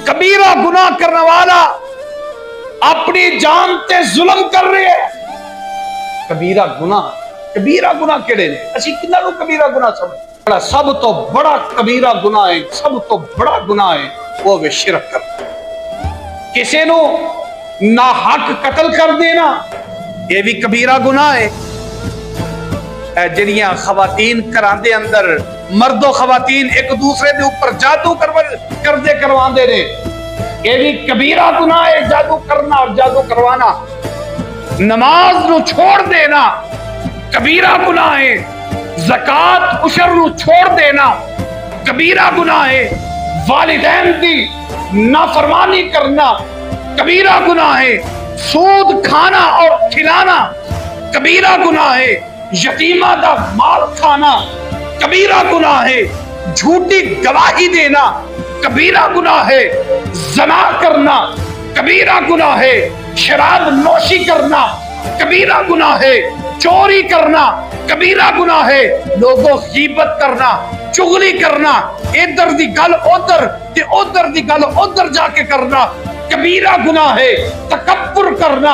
کبیرہ گناہ کرنے والا اپنی جان تے ظلم کر رہے ہیں۔ کبیرہ گناہ کیڑے نے؟ اسی کنہاں نوں کبیرہ گناہ سمجھ؟ سب تو بڑا کبیرہ گناہ ہے، سب تو بڑا گناہ ہے وہ ہے شرک کرنا۔ کسی نو ناحق قتل کر دینا یہ بھی کبیرہ گناہ ہے۔ جڑیاں خواتین کراندے اندر مرد و خواتین ایک دوسرے دے اوپر جادو کردے کرواندے نے، یہ بھی کبیرہ گناہ ہے۔ جادو کرنا اور جادو کروانا۔ نماز نو چھوڑ دینا کبیرہ گناہ ہے۔ زکات عشر نو چھوڑ دینا کبیرہ گناہ ہے۔ والدین دی نافرمانی کرنا کبیرہ گناہ ہے۔ سود کھانا اور کھلانا کبیرہ گناہ ہے۔ یتیمہ دا مال کھانا کبیرہ گناہ ہے۔ جھوٹی گواہی دینا کبیرہ گناہ ہے۔ زنا کرنا کبیرہ گناہ ہے۔ شراب نوشی کرنا کبیرہ گناہ ہے۔ چوری کرنا کبیرہ گناہ ہے۔ لوگوں غیبت کرنا، چغلی کرنا، ادھر دی گل ادھر تے ادھر دی گل ادھر جا کے کرنا کبیرہ گناہ ہے۔ تکبر کرنا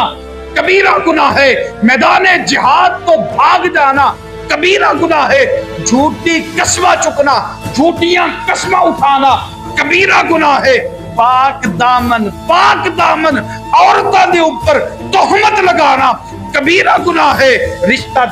کبیرہ گناہ ہے۔ میدان جہاد تو بھاگ جانا کبیرہ گناہ ہے۔ جھوٹی قسمہ چکنا، جھوٹیاں قسمہ اٹھانا کبیرہ گناہ ہے۔ پاک دامن عورتوں دے اوپر تہمت لگانا کبیرہ گناہ ہے۔ رشتہ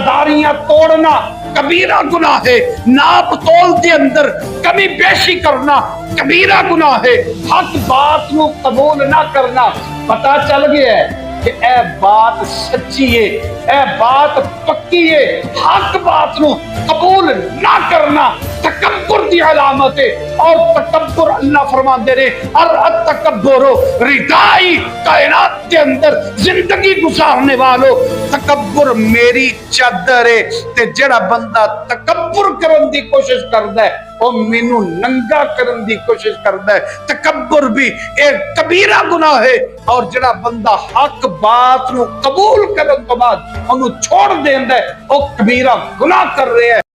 داریاں توڑنا کبیرہ گناہ ہے۔ ناپ تول دے اندر کمی بیشی کرنا کبیرہ گناہ ہے۔ حق بات نو قبول نہ کرنا، پتہ چل گیا ہے کہ اے بات سچی ہے، اے بات پکی ہے، حق بات نو قبول نہ کرنا تکبر دی علامت ہے۔ اور تکبر اللہ فرماندے نے التکبر ردائی، کائنات کے اندر زندگی گزارنے والو تکبر میری چادر ہے۔ تے جڑا بندہ تکبر کرن دی کوشش کردا ہے وہ مینوں ننگا کرن دی کوشش کردا ہے۔ تکبر بھی ایک کبیرہ گناہ ہے۔ اور جڑا بندہ حق بات نو قبول کرن تو بعد انہوں چھوڑ دیندا ہے وہ کبیرہ گناہ کر رہے ہے۔